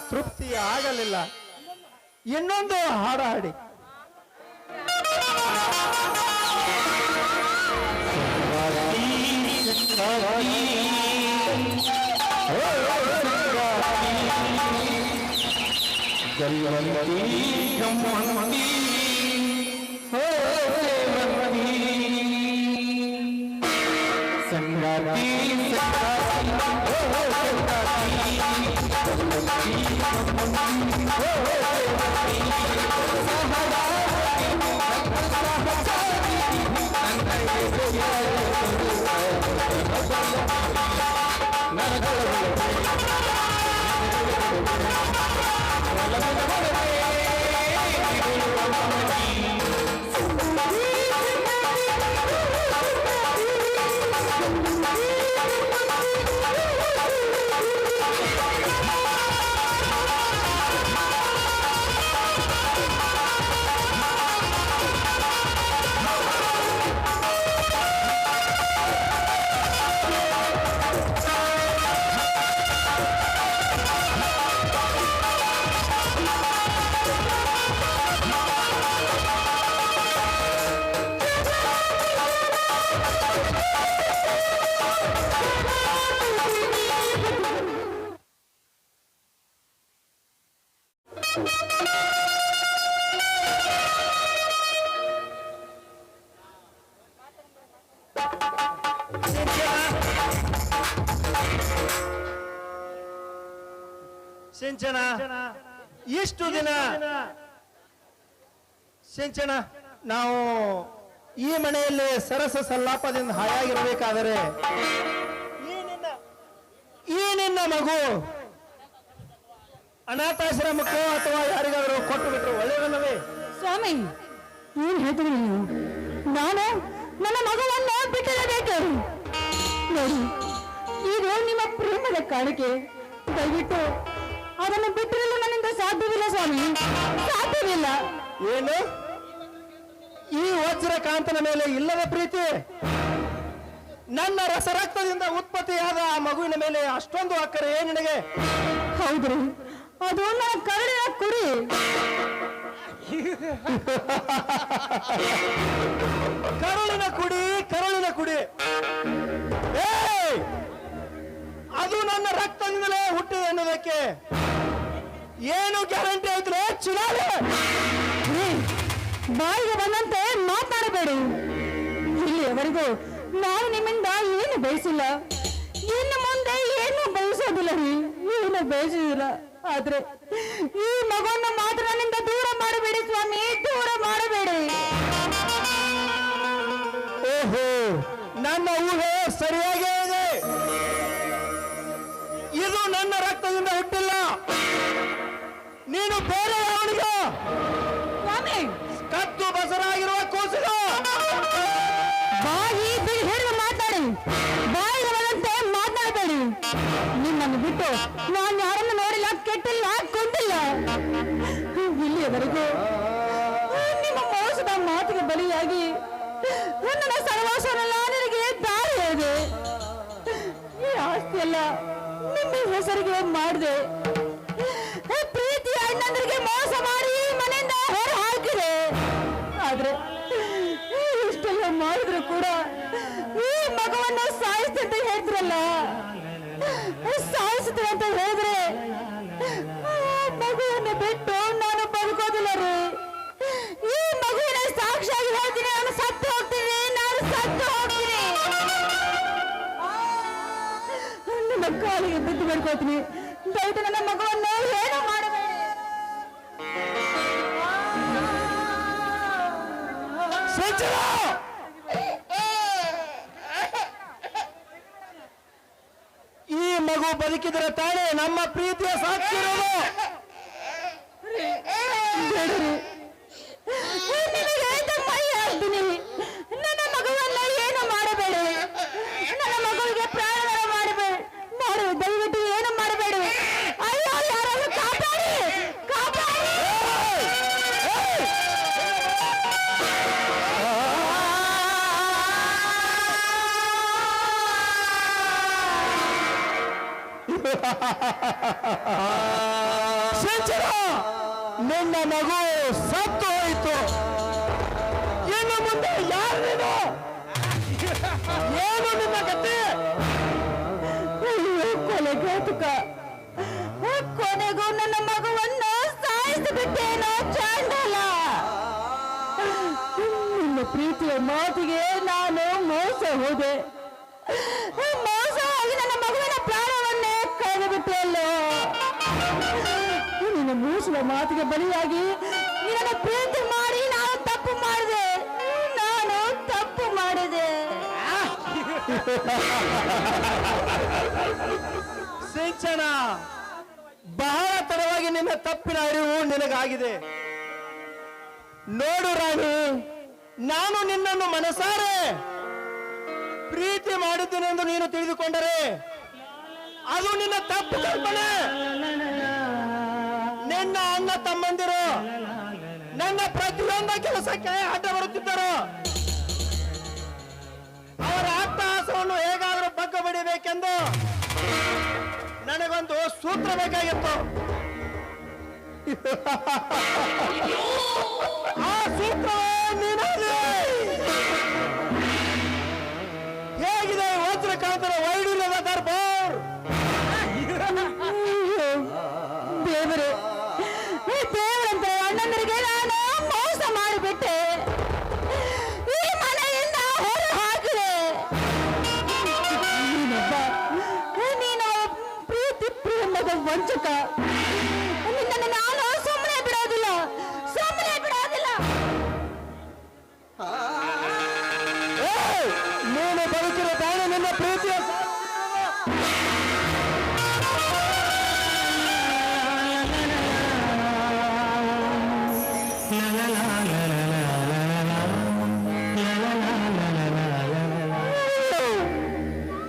ತೃಪ್ತಿ ಆಗಲಿಲ್ಲ. ಇನ್ನೊಂದು ಹಾಡು ಹಾಡಿ. ಸಂಗಾತಿ ಸಿಂಚನ ಇಷ್ಟು ದಿನ ಸಿಂಚನ ನಾವು ಈ ಮನೆಯಲ್ಲಿ ಸರಸ ಸಲ್ಲಾಪದಿಂದ ಹಾಯಾಗಿರಬೇಕಾದರೆ ಈ ನಿನ್ನ ಮಗು ಅನಾಥಾಶ್ರಮಕ್ಕೋ ಅಥವಾ ಯಾರಿಗಾದರೂ ಕೊಟ್ಟು ಬಿಟ್ಟರು ಒಳ್ಳೆಯದಲ್ಲವೇ? ಸ್ವಾಮಿ ಏನ್ ಹೇಳ್ತೀರಿ ನೀವು? ನಾನು ನನ್ನ ಮಗುವನ್ನು ಬಿಟ್ಟಿರಬೇಕು. ನೋಡಿ, ಇದು ನಿಮ್ಮ ಪ್ರೇಮದ ಕಾಣಿಕೆ. ದಯವಿಟ್ಟು ಅದನ್ನು ಬಿಟ್ಟಿರಲು ನನ್ನಿಂದ ಸಾಧ್ಯವಿಲ್ಲ ಸ್ವಾಮಿ, ಸಾಧ್ಯವಿಲ್ಲ. ಏನು ಈ ವಜ್ರಕಾಂತನ ಮೇಲೆ ಇಲ್ಲದ ಪ್ರೀತಿ? ನನ್ನ ರಸರಕ್ತದಿಂದ ಉತ್ಪತ್ತಿಯಾದ ಆ ಮಗುವಿನ ಮೇಲೆ ಅಷ್ಟೊಂದು ಅಕ್ಕರೆ ನಿನಗೆ? ಹೌದ್ರಿ, ಅದು ನನ್ನ ಕರುಳಿನ ಕುಡಿ. ಕರುಳಿನ ಕುಡಿ, ಕರುಳಿನ ಕುಡಿ. ಅದು ನನ್ನ ರಕ್ತದಿಂದಲೇ ಹುಟ್ಟಿದೆ ಎನ್ನುವುದಕ್ಕೆ ಏನು ಗ್ಯಾರಂಟಿ ಆಯ್ತು? ಚುನಾವಣೆ ಬಾಯಿಗೆ ಬಂದಂತೆ ಮಾತಾಡಬೇಡಿ. ಇಲ್ಲಿಯವರೆಗೂ ನಾನು ನಿಮ್ಮಿಂದ ಏನು ಬಯಸಿಲ್ಲ, ಇನ್ನು ಮುಂದೆ ಏನು ಬಯಸೋದಿಲ್ಲ ರೀ, ಏನು ಬಯಸುದಿಲ್ಲ. ಆದ್ರೆ ಈ ಮಗುವನ್ನು ಮಾತ್ರ ನನ್ನಿಂದ ದೂರ ಮಾಡಬೇಡಿ ಸ್ವಾಮಿ, ದೂರ ಮಾಡಬೇಡಿ. ಓಹೋ, ನನ್ನ ಊಹೆ ಸರಿಯಾಗೇ ಇದೆ. ಇದು ನನ್ನ ರಕ್ತದಿಂದ ಹುಟ್ಟಿಲ್ಲ, ನೀನು ಬೇರೆ ಅವನಿಗೆ ಸ್ವಾಮಿ ಕತ್ತು ಬಸರಾಗಿರುವ ಕೂಸಿಗೆ ಬಾಯಿ ಬಿಡಿ ಹಿಡಿದು ಮಾತಾಡಿ, ಬಾಯಿಗೆ ಬಂದಂತೆ ಮಾತನಾಡಬೇಡಿ. ನಿನ್ನನ್ನು ಬಿಟ್ಟು ನಾನು ಯಾರನ್ನು ನೋಡಿಲ್ಲ, ಕೆಟ್ಟಿಲ್ಲ, ಕೊಂದಿಲ್ಲ. ಇಲ್ಲಿಯವರೆಗೂ ನಿಮ್ಮ ಮೋಸದ ಮಾತಿಗೆ ಬಲಿಯಾಗಿ ನನ್ನ ಸರ್ವಸ್ವನೆಲ್ಲ ನನಗೆ ದಾರಿ ಹೇಳಿದೆ. ಈ ಆಸ್ತಿಯೆಲ್ಲ ನಿಮ್ಮ ಹೆಸರಿಗೆ ಮಾಡಿದೆ. ಪ್ರೀತಿ ಅಣ್ಣಂದರಿಗೆ ಮೋಸ ಮಾಡಿ ಮನೆಯಿಂದ ಹೊರ ಹಾಕಿದೆ. ಆದ್ರೆ ಇಷ್ಟೆಲ್ಲ ಮಾಡಿದ್ರು ಕೂಡ ಈ ಮಗುವನ್ನು ಸಾಯಿಸ್ತೆ ಅಂತ ಹೇಳ್ತಿರಲ್ಲ, ಸಾಯಿಸ್ತೀನಿ ಅಂತ ಹೇಳಿದ್ರೆ ಮಗುವನ್ನು ಬಿಟ್ಟು ನಾನು ಬದುಕೋದಿಲ್ಲ ರೀ. ಈ ಮಗುವಿನ ಸಾಕ್ಷಿಯಾಗಿ ಹೇಳ್ತೀನಿ, ನಾನು ಸತ್ತು ಹೋಗ್ತೀನಿ, ನಾನು ಸತ್ತು ಹೋಗ್ತೀನಿ. ನಿಮ್ಮ ಕಾಲಿಗೆ ಬಿದ್ದು ಬಿಡ್ಕೋತೀನಿ, ದಯವಿಟ್ಟು ನನ್ನ ಮಗುವನ್ನು ಏನು ಮಾಡಬೇಡಿ. ಈ ಮಗು ಬದುಕಿದರೆ ತಾನೇ ನಮ್ಮ ಪ್ರೀತಿಯ ಸಾಕ್ಷಿ ಇರೋದು. ನನ್ನ ಮಗುವನ್ನ ಏನು ಮಾಡಬೇಡಿ, ನನ್ನ ಮಗುವಿಗೆ ಪ್ರಾಣದಾನ ಮಾಡಬೇಡಿ, ದಯವಿಟ್ಟು ಏನು ಮಾಡಬೇಡಿ. ಅಯ್ಯೋ, ಯಾರಾದ್ರೂ ಕಾಪಾಡಿ, ಕಾಪಾಡಿ. ನಿನ್ನ ಮಗು ಸತ್ತು ಹೋಯಿತು. ಇನ್ನು ಮುಂದೆ ಯಾರು ನೀನು? ಏನು ನಿನ್ನ ಕತೆ? ಕೊಲೆಘಾತುಕ, ಕೊನೆಗೂ ನನ್ನ ಮಗುವನ್ನು ಸಾಯಿಸಿಬಿಟ್ಟೇನೋ ಚಾಂಡಾಲ. ನಿನ್ನ ಪ್ರೀತಿಯ ಮಾತಿಗೆ ನಾನು ಮೋಸ ಹೋದೆ. ಮೋಸವಾಗಿ ನನ್ನ ಮಗುವಿನ ಪ್ರಾಣವನ್ನೇ ಕಳೆದು ಬಿಟ್ಟೆಯಲ್ಲೋ. ನಿನ್ನ ಮೂಸುವ ಮಾತಿಗೆ ಬಲಿಯಾಗಿ ನಿನ್ನ ಪ್ರೀತಿ ಮಾಡಿ ನಾನು ತಪ್ಪು ಮಾಡಿದೆ. ಸಿಂಚನ, ಬಹಳ ತಡವಾಗಿ ನಿನ್ನ ತಪ್ಪಿನ ಅರಿವು ನಿನಗಾಗಿದೆ. ನೋಡು ರಾಣಿ, ನಾನು ನಿನ್ನನ್ನು ಮನಸಾರೆ ಪ್ರೀತಿ ಮಾಡಿದ್ದೇನೆಂದು ನೀನು ತಿಳಿದುಕೊಂಡರೆ ಅದು ನಿನ್ನ ತಪ್ಪು ಕಲ್ಪನೆ. ನಿನ್ನ ಅಣ್ಣ ತಮ್ಮಂದಿರು ನನ್ನ ಪ್ರತಿಯೊಂದು ಕೆಲಸಕ್ಕೆ ಅಡ್ಡ ಬರುತ್ತಿದ್ದರು. ಅವರ ಅಟ್ಟಹಾಸವನ್ನು ಹೇಗಾದರೂ ಬಗ್ಗ ಬಡಿಬೇಕೆಂದು ನನಗೊಂದು ಸೂತ್ರ ಬೇಕಾಗಿತ್ತು. ಆ ಸೂತ್ರ ನೀನಾದೆ. ಹೇಗಿದೆ ವಜ್ರಕಾಂತರ ವೈಡೂರ್ಯದ ದರ್ಬಾರ್? ದೇವರೇ, ದೇವರಂತ ಅಣ್ಣಂದರಿಗೆ ನಾನು ಮೋಸ ಮಾಡಿಬಿಟ್ಟೆ. ಈ ಮನೆಯಿಂದ ಹೊರ ಹಾಕಿದೆ. ನೀನು ಪ್ರೀತಿ ಪ್ರೇಮದ ವಂಚಕ. ನಿನ್ನನ್ನು ನಾನು ಸುಮ್ಮನೆ ಬಿಡೋದಿಲ್ಲ, ಸುಮ್ಮನೆ ಬಿಡೋದಿಲ್ಲ. ನೀನು ಬದುಕಿರೋ ತಾನು ನಿನ್ನ ಪ್ರೀತಿಯ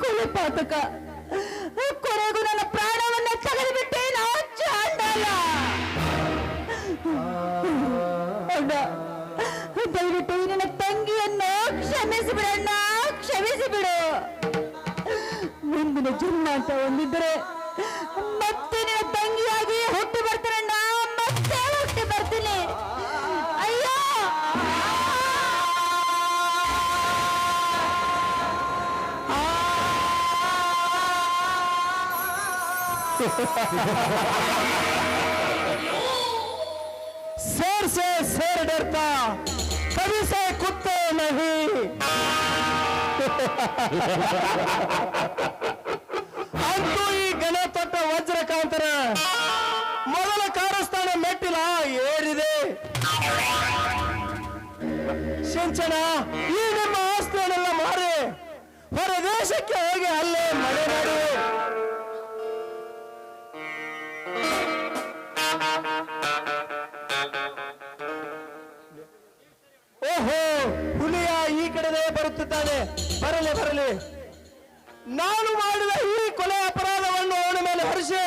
ಕೊಲೆಪಾತಕ. ಕೊನೆಗೂ ನನ್ನ ಪ್ರಾಣವನ್ನ ತೆಗೆದುಬಿಟ್ಟೆ. ನಾವು ಚಾಂಡಾಲ. ಅಣ್ಣ, ದಯವಿಟ್ಟು ನಿನ್ನ ತಂಗಿಯನ್ನು ಕ್ಷಮಿಸಿಬಿಡಣ್ಣ, ಕ್ಷಮಿಸಿಬಿಡು. ಮುಂದಿನ ಜನ್ಮ ಅಂತ ಒಂದಿದ್ರೆ ಮತ್ತೆ ನಿನ್ನ ತಂಗಿಯಾಗಿ ಹುಟ್ಟಿ ಬರ್ತೀನಣ್ಣ, ಮತ್ತೆ ಹುಟ್ಟಿ ಬರ್ತೀನಿ. ಅಯ್ಯೋ, शेर से शेर डरता कभी से कुत्ते नहीं. ಅಂತೂ ಈ ಗಣ ತೊಟ್ಟ ವಜ್ರಕಾಂತರ ಮೊದಲ ಕಾರಸ್ಥಾನ ಮೆಟ್ಟಿಲ ಏರಿದೆ. ಸಿಂಚನ, ಈ ನಿಮ್ಮ ಆಸ್ತಿಯನ್ನೆಲ್ಲ ಮಾರಿ ಹೊರ ದೇಶಕ್ಕೆ ಹೋಗಿ ಅಲ್ಲೇ ಮನೆ ಮಾಡಿ. ಓಹೋ, ಹುಲಿಯ ಈ ಕಡೆನೇ ಬರುತ್ತಿದ್ದಾನೆ. ಬರಲಿ ಬರಲಿ. ನಾನು ಮಾಡಿದ ಈ ಕೊಲೆ ಅಪರಾಧವನ್ನು ಅವನ ಮೇಲೆ ಹೊರಿಸಿ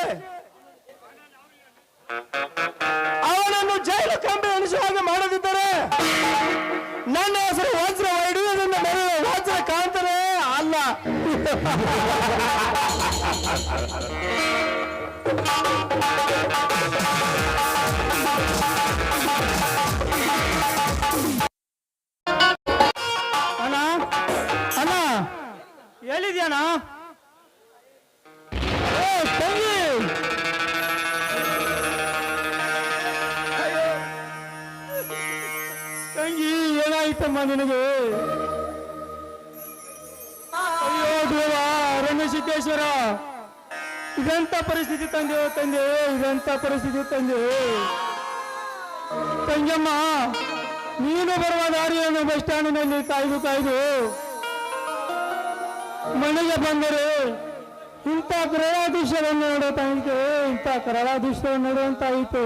ಅವನನ್ನು ಜೈಲು ಕಂಬಿ ಎಣಿಸುವ ಹಾಗೆ ಮಾಡದಿದ್ದರೆ ನನ್ನ ಹೆಸರು ವಜ್ರ ವೈಡೂರ್ಯದಿಂದ ಮೆರೆಯುವ ವಜ್ರ ಕಾಂತನೇ ಅಲ್ಲ. ಅಣ್ಣ, ಅಣ್ಣ, ಎಲ್ಲಿದ್ಯಾನ? ತಂಗಿ, ತಂಗಿ, ಏನಾಯ್ತಮ್ಮ ನಿನಗೆ? ಅಯ್ಯೋ ದೇವ, ರಂಗಸಿದ್ದೇಶ್ವರ, ಇದೆಂತ ಪರಿಸ್ಥಿತಿ ತಂದೆ, ತಂದೆ, ಇದೆಂತ ಪರಿಸ್ಥಿತಿ ತಂದೆ. ತಂಗಮ್ಮ, ನೀನು ಬರುವ ದಾರಿಯನ್ನು ಬಸ್ ಸ್ಟ್ಯಾಂಡಿನಲ್ಲಿ ಕಾಯ್ದು ಕಾಯ್ದು ಮನೆಗೆ ಬಂದರೆ ಇಂಥ ಕರಾಳ ದೃಶ್ಯವನ್ನು ನೋಡುತ್ತಾಯಿತು, ಇಂಥ ಕರಾಳ ದೃಶ್ಯವನ್ನು ನೋಡುವಂತಾಯಿತು.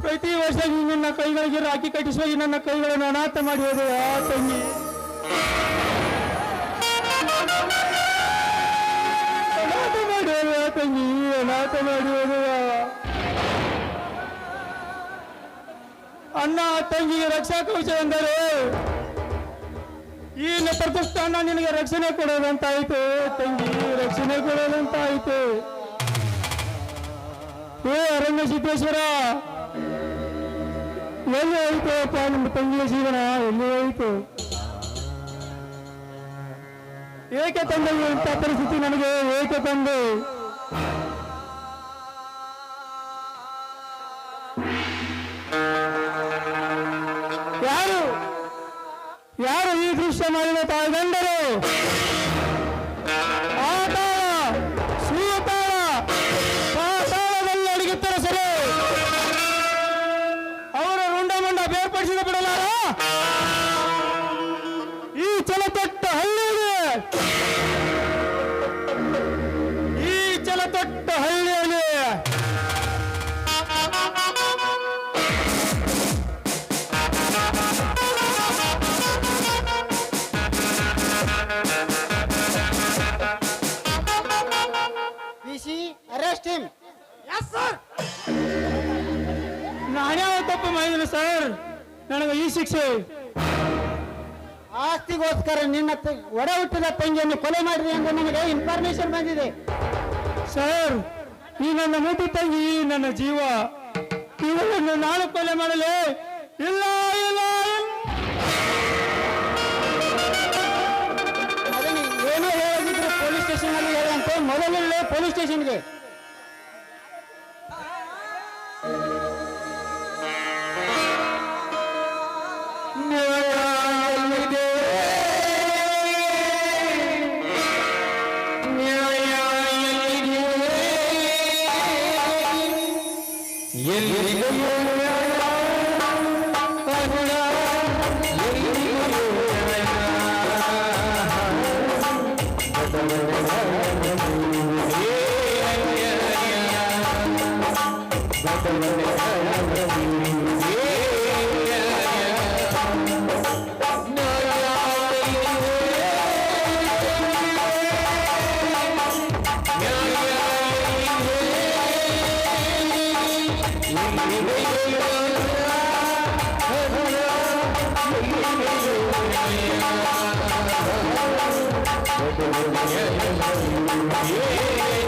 ಪ್ರತಿ ವರ್ಷ ನಿನ್ನ ಕೈಗಳಿಗೆ ರಾಖಿ ಕಟ್ಟಿಸುವಾಗಿ ನನ್ನ ಕೈಗಳನ್ನು ಅನಾಥ ಮಾಡಿ ಹೋದೆಯ ತಂಗಿ. ಅನಾಥ ಮಾಡಿ ಹೋದೆಯ ತಂಗಿ, ಅನಾಥ ಮಾಡಿ ಹೋದೆಯ. ಅಣ್ಣ ತಂಗಿಗೆ ರಕ್ಷಾ ಕವಚ ಎಂದರೆ ಈ ಪ್ರತಿಷ್ಠ ಅಣ್ಣ ನಿನಗೆ ರಕ್ಷಣೆ ಕೊಡೋದಂತಾಯ್ತು ತಂಗಿ, ರಕ್ಷಣೆ ಕೊಡೋದಂತಾಯ್ತು. ಏ ಅರಣ್ಯ ಸಿದ್ದೇಶ್ವರ, ಎಲ್ಲಿ ಹೋಯ್ತು ಅಪ್ಪ ನಿಮ್ಮ ತಂಗಿಯ ಜೀವನ, ಎಲ್ಲಿ ಹೋಯ್ತು? ಏಕೆ ತಂದೆ ಇಂಥ ಪರಿಸ್ಥಿತಿ ನನಗೆ, ಏಕೆ ತಂದೆ? ಯಾರು ಯಾರು ಈ ದೃಶ್ಯ ಮಾಡಿದ ತಾಳ್ಗಂಡರು ಆ ತಾಳ ಸೂತಾಳ ಪಾತಾಳದಲ್ಲಿ ಅಡಗುತ್ತಾರೆ ಸರಿ ಅವರ ರುಂಡ ಮುಂಡ ಬೇರ್ಪಡಿಸಿದ ಬಿಡಲಾರ ಈ ಚಲತೊಟ್ಟ ಹಳ್ಳಿಯಲ್ಲಿ ಅರೆಸ್ಟ್ ಹಿಮ್. ನಾನ್ಯಾವ ತಪ್ಪು ಮಾಡಿದ್ದೀನಿ ಸರ್ ನನಗೆ ಈ ಶಿಕ್ಷೆ ಆಸ್ತಿಗೋಸ್ಕರ ನಿನ್ನ ಒಡ ಹುಟ್ಟಿದ ತಂಗಿಯನ್ನು ಕೊಲೆ ಮಾಡಿದೆ ಎಂದು ನನಗೆ ಇನ್ಫಾರ್ಮೇಶನ್ ಬಂದಿದೆ. ಸರ್ ಈ ನನ್ನ ಮುಟ್ಟಿ ತಂಗಿ ನನ್ನ ಜೀವ ಇವಳನ್ನು ನಾನು ಕೊಲೆ ಮಾಡಲೇ ಇಲ್ಲ ಇಲ್ಲ ಅದನ್ನು ಏನೋ ಹೇಳಿದ್ರು ಪೊಲೀಸ್ ಸ್ಟೇಷನ್ ಅಲ್ಲಿ ಹೇಳಂತೆ. ಮೊದಲೇ ಪೊಲೀಸ್ ಸ್ಟೇಷನ್ಗೆ Yeah.